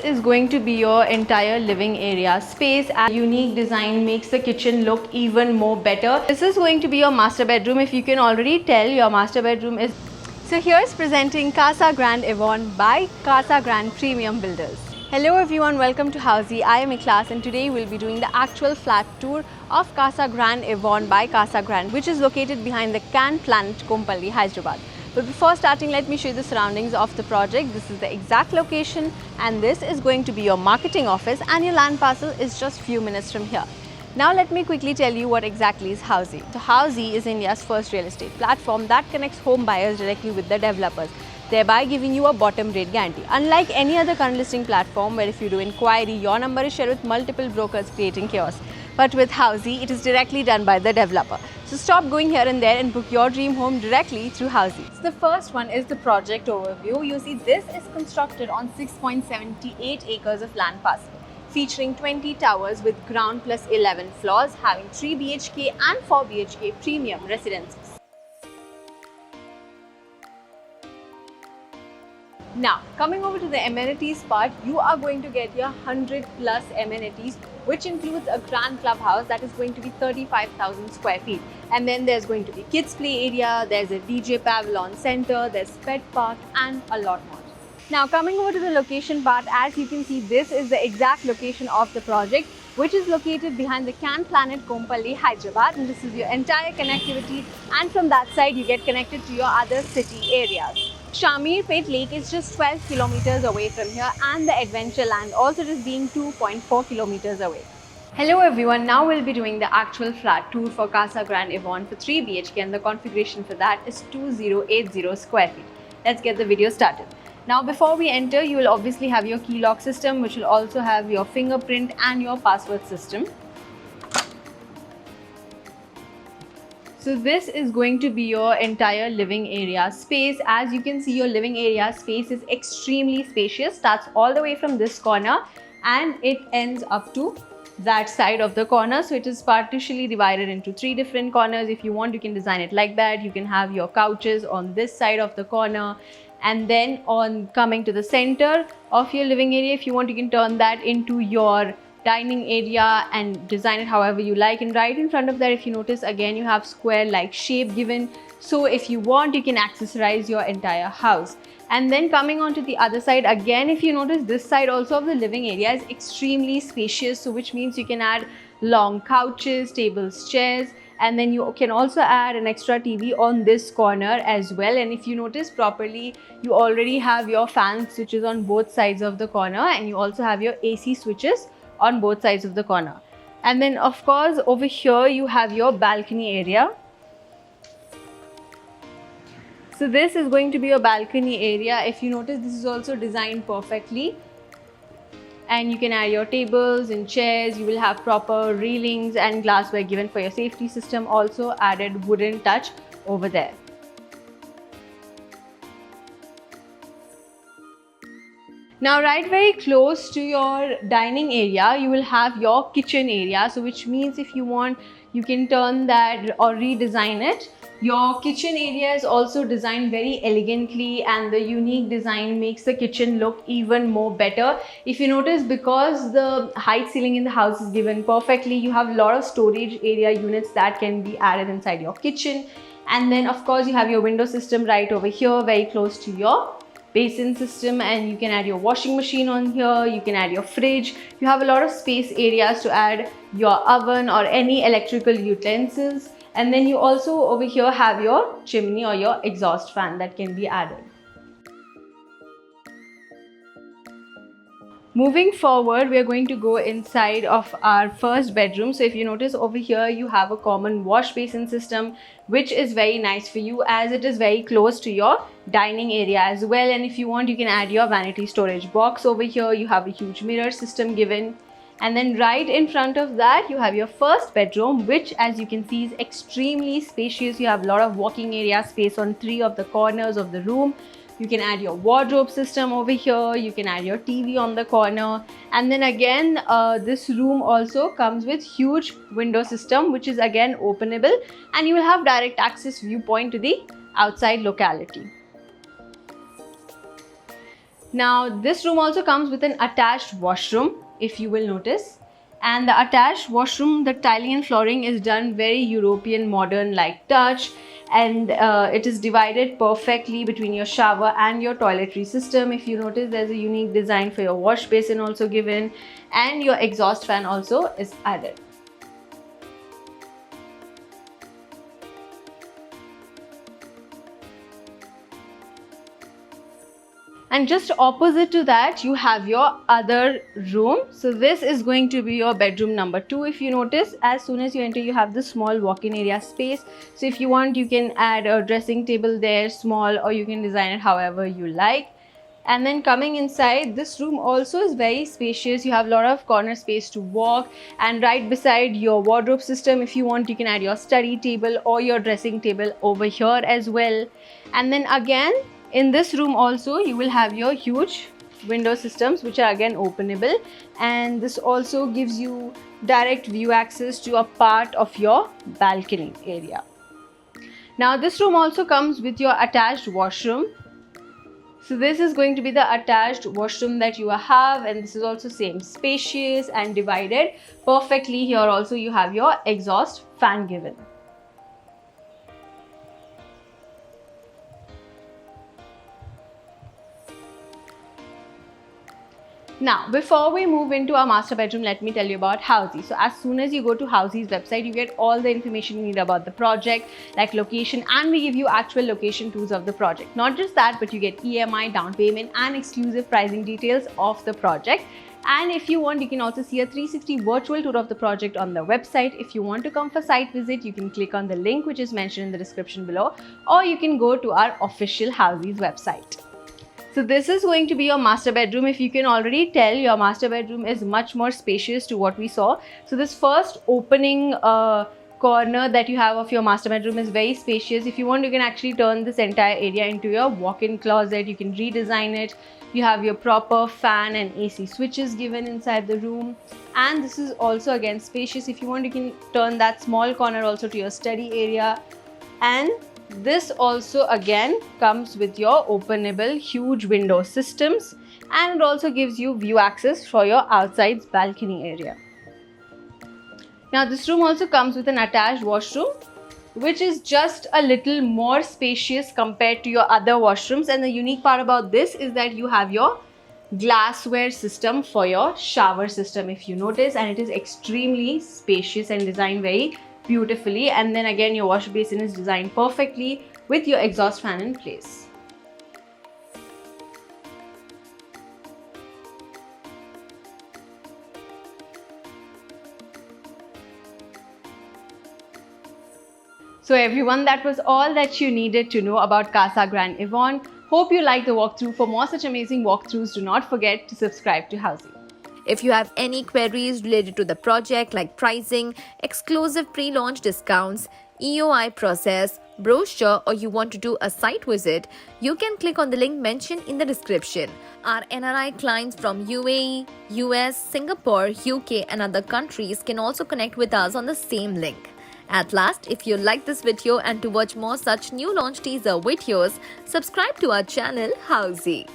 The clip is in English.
is going to be your entire living area space, and unique design makes the kitchen look even more better. This is going to be your master bedroom. If you can already tell, your master bedroom is... So here's presenting Casa Grande Avon by Casa Grande Premium Builders. Hello everyone, welcome to Housey. I am Ikhlas and today we'll be doing the actual flat tour of Casa Grande Avon by Casa Grande, which is located behind the Can Planet, Kompally, Hyderabad. But before starting, let me show you the surroundings of the project. This is the exact location and this is going to be your marketing office, and your land parcel is just few minutes from here. Now let me quickly tell you what exactly is Housey. So Housey is India's first real estate platform that connects home buyers directly with the developers, thereby giving you a bottom rate guarantee. Unlike any other current listing platform where if you do inquiry, your number is shared with multiple brokers creating chaos. But with Housey, it is directly done by the developer. So stop going here and there and book your dream home directly through Housey. So the first one is the project overview. You see, this is constructed on 6.78 acres of land parcel, featuring 20 towers with ground plus 11 floors, having 3 BHK and 4 BHK premium residences. Now, coming over to the amenities part, you are going to get your 100 plus amenities, which includes a grand clubhouse that is going to be 35,000 square feet. And then there's going to be kids play area, there's a DJ pavilion center, there's pet park and a lot more. Now, coming over to the location part, as you can see, this is the exact location of the project, which is located behind the Can Planet, Kompally, Hyderabad. And this is your entire connectivity, and from that side you get connected to your other city areas. Shamirpet Lake is just 12 kilometers away from here, and the Adventureland also just being 2.4 kilometers away. Hello everyone, now we'll be doing the actual flat tour for Casa Grande Avon for 3 BHK, and the configuration for that is 2080 square feet. Let's get the video started. Now before we enter, you will obviously have your key lock system, which will also have your fingerprint and your password system. So this is going to be your entire living area space. As you can see, your living area space is extremely spacious. Starts all the way from this corner and it ends up to that side of the corner. So it is partially divided into 3 different corners. If you want, you can design it like that. You can have your couches on this side of the corner, and then on coming to the center of your living area, if you want, you can turn that into your dining area and design it however you like. And right in front of that, if you notice, again you have square like shape given, so if you want, you can accessorize your entire house. And then coming on to the other side, again if you notice, this side also of the living area is extremely spacious, so which means you can add long couches, tables, chairs, and then you can also add an extra TV on this corner as well. And if you notice properly, you already have your fan switches on both sides of the corner, and you also have your AC switches on both sides of the corner. And then of course over here you have your balcony area. So this is going to be your balcony area. If you notice, this is also designed perfectly, and you can add your tables and chairs. You will have proper railings and glassware given for your safety system, also added wooden touch over there. Now right very close to your dining area, you will have your kitchen area. So which means if you want, you can turn that or redesign it. Your kitchen area is also designed very elegantly, and the unique design makes the kitchen look even more better. If you notice, because the height ceiling in the house is given perfectly, you have a lot of storage area units that can be added inside your kitchen. And then of course you have your window system right over here, very close to your basin system, and you can add your washing machine on here. You can add your fridge. You have a lot of space areas to add your oven or any electrical utensils. And then you also over here have your chimney or your exhaust fan that can be added. Moving forward, we are going to go inside of our first bedroom. So if you notice over here, you have a common wash basin system, which is very nice for you as it is very close to your dining area as well. And if you want, you can add your vanity storage box over here. You have a huge mirror system given. And then right in front of that, you have your first bedroom, which as you can see is extremely spacious. You have a lot of walking area space on 3 of the corners of the room. You can add your wardrobe system over here. You can add your TV on the corner. And then again, this room also comes with huge window system, which is again openable, and you will have direct access viewpoint to the outside locality. Now this room also comes with an attached washroom, if you will notice. And the attached washroom, the tiling and flooring is done very European modern like touch, and it is divided perfectly between your shower and your toiletry system. If you notice, there's a unique design for your wash basin also given, and your exhaust fan also is added. And just opposite to that, you have your other room. So this is going to be your bedroom number 2. If you notice, as soon as you enter, you have this small walk-in area space. So if you want, you can add a dressing table there, small, or you can design it however you like. And then coming inside, this room also is very spacious. You have a lot of corner space to walk, and right beside your wardrobe system, if you want, you can add your study table or your dressing table over here as well. And then again, in this room also, you will have your huge window systems, which are again openable, and this also gives you direct view access to a part of your balcony area. Now this room also comes with your attached washroom. So this is going to be the attached washroom that you have, and this is also same spacious and divided perfectly. Here also you have your exhaust fan given. Now, before we move into our master bedroom, let me tell you about Housey. So as soon as you go to Housey's website, you get all the information you need about the project, like location, and we give you actual location tours of the project. Not just that, but you get EMI, down payment, and exclusive pricing details of the project. And if you want, you can also see a 360 virtual tour of the project on the website. If you want to come for site visit, you can click on the link which is mentioned in the description below, or you can go to our official Housey's website. So this is going to be your master bedroom. If you can already tell, your master bedroom is much more spacious to what we saw. So this first opening corner that you have of your master bedroom is very spacious. If you want, you can actually turn this entire area into your walk-in closet. You can redesign it. You have your proper fan and AC switches given inside the room. And this is also again spacious. If you want, you can turn that small corner also to your study area. And this also again comes with your openable huge window systems, and it also gives you view access for your outside balcony area. Now this room also comes with an attached washroom, which is just a little more spacious compared to your other washrooms, and the unique part about this is that you have your glassware system for your shower system, if you notice, and it is extremely spacious and designed very beautifully. And then again, your wash basin is designed perfectly with your exhaust fan in place. So everyone, that was all that you needed to know about Casa Grand Yvonne. Hope you liked the walkthrough. For more such amazing walkthroughs, do not forget to subscribe to Housey. If you have any queries related to the project like pricing, exclusive pre-launch discounts, EOI process, brochure, or you want to do a site visit, you can click on the link mentioned in the description. Our NRI clients from UAE, US, Singapore, UK and other countries can also connect with us on the same link. At last, if you like this video and to watch more such new launch teaser videos, subscribe to our channel Housey.